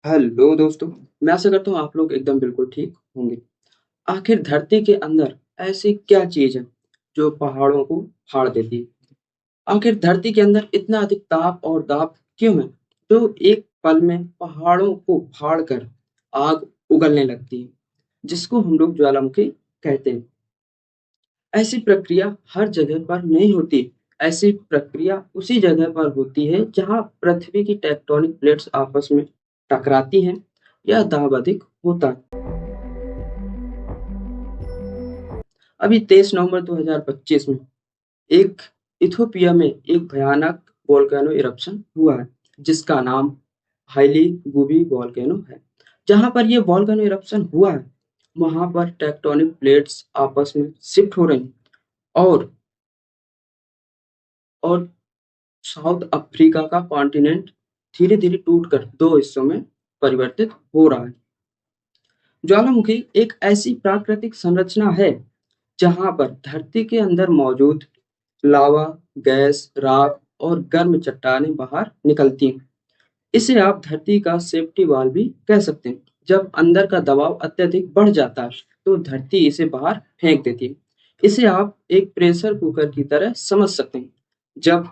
Hello दोस्तों। मैं आशा करता हूँ आप लोग एकदम बिल्कुल ठीक होंगे। आखिर धरती के अंदर ऐसी क्या चीज है जो पहाड़ों को फाड़ देती है? आखिर धरती के अंदर इतना अधिक ताप और दाब क्यों है जो एक पल में पहाड़ों को फाड़ कर आग उगलने लगती है, जिसको हम लोग ज्वालामुखी कहते हैं। ऐसी प्रक्रिया हर जगह पर नहीं होती। ऐसी प्रक्रिया उसी जगह पर होती है जहाँ पृथ्वी की टेक्टोनिक प्लेट्स आपस में टकराती हैं या दाब अधिक होता है। अभी 23 नवंबर 2025 में एक इथोपिया में एक भयानक वोल्केनो इरप्शन हुआ है, जिसका नाम हाईली गुबी वोल्केनो है। जहां पर ये वोल्केनो इरप्शन हुआ है, वहां पर टेक्टोनिक प्लेट्स आपस में शिफ्ट हो रही हैं और और साउथ अफ्रीका का कॉन्टिनेंट धीरे धीरे टूटकर दो हिस्सों में परिवर्तित हो रहा है। ज्वालामुखी एक ऐसी प्राकृतिक संरचना है जहां पर धरती के अंदर मौजूद लावा, गैस, राख और गर्म चट्टानें बाहर निकलती हैं। इसे आप धरती का सेफ्टी वाल्व भी कह सकते हैं। जब अंदर का दबाव अत्यधिक बढ़ जाता है, तो धरती इसे बाहर फेंक देती है। इसे आप एक प्रेशर कुकर की तरह समझ सकते हैं। जब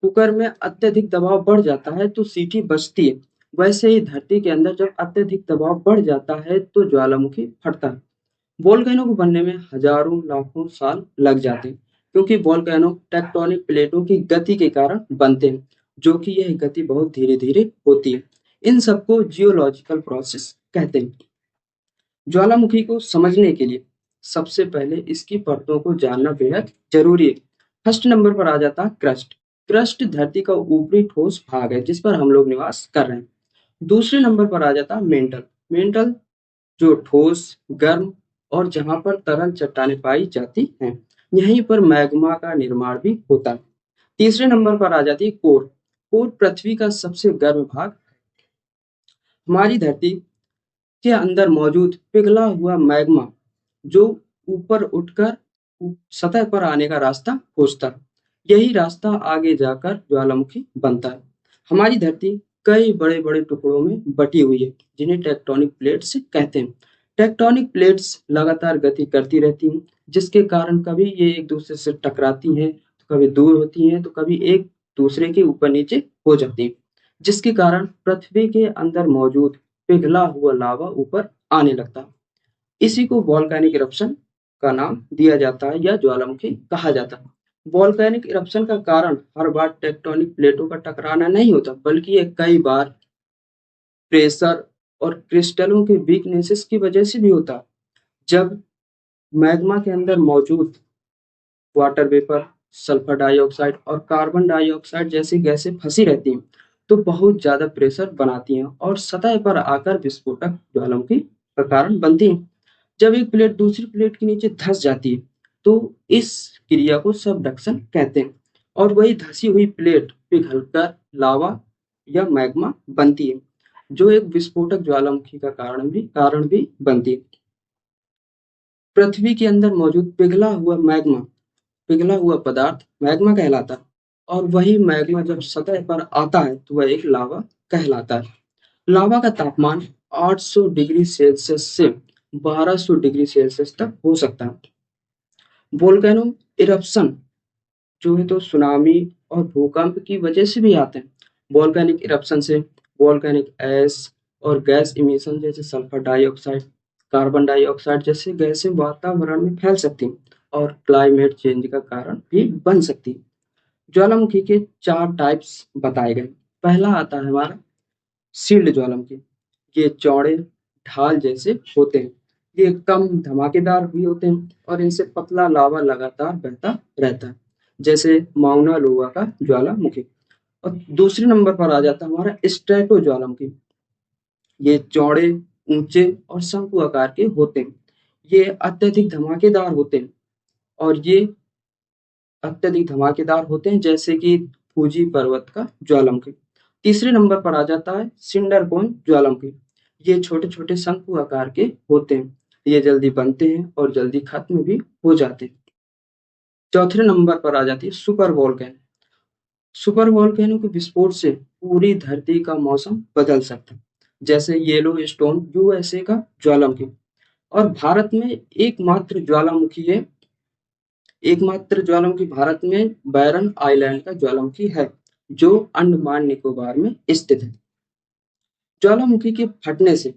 कुकर में अत्यधिक दबाव बढ़ जाता है तो सीटी बजती है। वैसे ही धरती के अंदर जब अत्यधिक दबाव बढ़ जाता है तो ज्वालामुखी फटता है। वोल्केनो को बनने में हजारों लाखों साल लग जाते हैं, क्योंकि वोल्केनो टेक्टोनिक प्लेटों की गति के कारण बनते हैं, जो कि यह गति बहुत धीरे धीरे होती है। इन सबको जियोलॉजिकल प्रोसेस कहते हैं। ज्वालामुखी को समझने के लिए सबसे पहले इसकी परतों को जानना बेहद जरूरी है। फर्स्ट नंबर पर आ जाता है क्रस्ट। क्रस्ट धरती का ऊपरी ठोस भाग है जिस पर हम लोग निवास कर रहे हैं। दूसरे नंबर पर आ जाता है मेंटल। मेंटल जो ठोस, गर्म और जहां पर तरल चट्टानें पाई जाती हैं। यहीं पर मैग्मा का निर्माण भी होता है। तीसरे नंबर पर आ जाती है कोर। कोर पृथ्वी का सबसे गर्म भाग। हमारी धरती के अंदर मौजूद पिघला हुआ मैग्मा जो ऊपर उठकर सतह पर आने का रास्ता खोजता है। यही रास्ता आगे जाकर ज्वालामुखी बनता है। हमारी धरती कई बड़े बड़े टुकड़ों में बटी हुई है, जिन्हें टेक्टोनिक प्लेट्स कहते हैं। टेक्टोनिक प्लेट्स लगातार गति करती रहती हैं, जिसके कारण कभी ये एक दूसरे से टकराती हैं, तो कभी दूर होती हैं, तो कभी एक दूसरे के ऊपर नीचे हो जाती हैं, जिसके कारण पृथ्वी के अंदर मौजूद पिघला हुआ लावा ऊपर आने लगता है। इसी को वॉल्केनिक इरप्शन का नाम दिया जाता है या ज्वालामुखी कहा जाता है। वॉल्केनिक इरप्शन का कारण हर बार टेक्टोनिक प्लेटों का टकराना नहीं होता, बल्कि ये कई बार प्रेशर और क्रिस्टलों के वीकनेसेस की वजह से भी होता है। जब मैग्मा के अंदर मौजूद वाटर वेपर, सल्फर डाइऑक्साइड और कार्बन डाइऑक्साइड जैसी गैसें फंसी रहती हैं, तो बहुत ज्यादा प्रेशर बनाती हैं और सतह पर आकर विस्फोटक ज्वालामुखी का कारण बनती हैं। जब एक प्लेट दूसरी प्लेट के नीचे धंस जाती है, तो इस क्रिया को सबडक्शन कहते हैं और वही धसी हुई प्लेट पिघलकर लावा या मैग्मा बनती है, जो एक विस्फोटक ज्वालामुखी का कारण भी बनती है। पृथ्वी के अंदर मौजूद पिघला हुआ पदार्थ मैग्मा कहलाता है और वही मैग्मा जब सतह पर आता है तो वह एक लावा कहलाता है। लावा का तापमान 800 डिग्री सेल्सियस से 1200 डिग्री सेल्सियस तक हो सकता है। वोल्केनो इरप्शन जो है तो सुनामी और भूकंप की वजह से भी आते हैं। वोल्केनिक इरप्शन से वोल्केनिक एश और गैस इमिशन जैसे सल्फर डाइऑक्साइड, कार्बन डाइऑक्साइड जैसे गैसें वातावरण में फैल सकती हैं और क्लाइमेट चेंज का कारण भी बन सकती हैं। ज्वालामुखी के चार टाइप्स बताए गए। पहला आता है हमारा शील्ड ज्वालामुखी। ये चौड़े ढाल जैसे होते हैं। ये कम धमाकेदार भी होते हैं और इनसे पतला लावा लगातार बहता रहता है, जैसे माउना लोवा का ज्वालामुखी। और दूसरे नंबर पर आ जाता है हमारा स्ट्रेटो ज्वालामुखी। ये चौड़े, ऊंचे और शंकु आकार के होते हैं। ये अत्यधिक धमाकेदार होते हैं और ये अत्यधिक धमाकेदार होते हैं जैसे कि फूजी पर्वत का ज्वालामुखी। तीसरे नंबर पर आ जाता है सिंडर कोन ज्वालामुखी। ये छोटे छोटे शंकु आकार के होते हैं। ये जल्दी बनते हैं और जल्दी खत्म भी हो जाते हैं। चौथे नंबर पर आ जाती है सुपर वोल्केनो। सुपर वोल्केनो के विस्फोट से पूरी धरती का मौसम बदल सकता है। जैसे येलो स्टोन यूएसए का ज्वालामुखी। और भारत में एकमात्र ज्वालामुखी भारत में बैरन आइलैंड का ज्वालामुखी है, जो अंडमान निकोबार में स्थित है। ज्वालामुखी के फटने से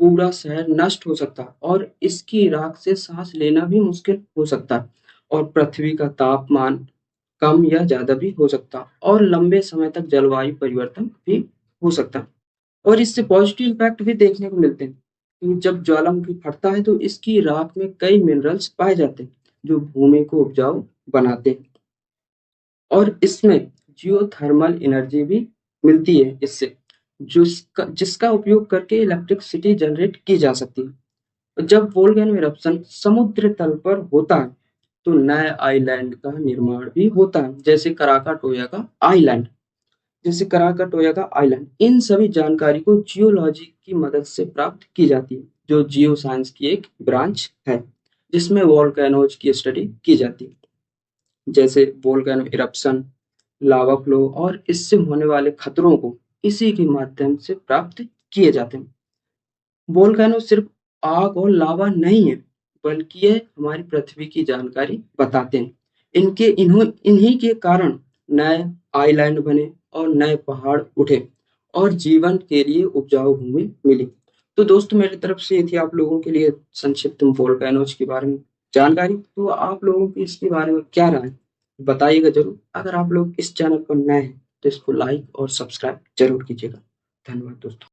पूरा शहर नष्ट हो सकता है और इसकी राख से सांस लेना भी मुश्किल हो सकता है, और पृथ्वी का तापमान कम या ज्यादा भी हो सकता है, और लंबे समय तक जलवायु परिवर्तन भी हो सकता है। और इससे पॉजिटिव इम्पैक्ट भी देखने को मिलते हैं, क्योंकि जब ज्वालामुखी फटता है तो इसकी राख में कई मिनरल्स पाए जाते हैं जो भूमि को उपजाऊ बनाते हैं, और इसमें जियोथर्मल एनर्जी भी मिलती है इससे, जिसका उपयोग करके इलेक्ट्रिसिटी जनरेट की जा सकती है। जब वोल्केनो इरप्शन समुद्र तल पर होता है तो नए आइलैंड का निर्माण भी होता है, जैसे कराकाटोया का आइलैंड। इन सभी जानकारी को जियोलॉजी की मदद से प्राप्त की जाती है, जो जियो साइंस की एक ब्रांच है, जिसमें वोल्केनोज की स्टडी की जाती है, जैसे वोल्केनो इरप्शन, लावा फ्लो और इससे होने वाले खतरों को इसी के माध्यम से प्राप्त किए जाते हैं। वोल्केनो सिर्फ आग और लावा नहीं है, बल्कि ये हमारी पृथ्वी की जानकारी बताते हैं। इन्हीं के कारण नए आइलैंड बने और नए पहाड़ उठे और जीवन के लिए उपजाऊ भूमि मिली। तो दोस्तों, मेरी तरफ से ये थी आप लोगों के लिए संक्षिप्त वोल्केनोज के बारे में जानकारी। तो आप लोगों की इसके बारे में क्या राय है? बताइएगा जरूर। अगर आप लोग इस चैनल पर नए हैं तो इसको लाइक और सब्सक्राइब जरूर कीजिएगा। धन्यवाद दोस्तों।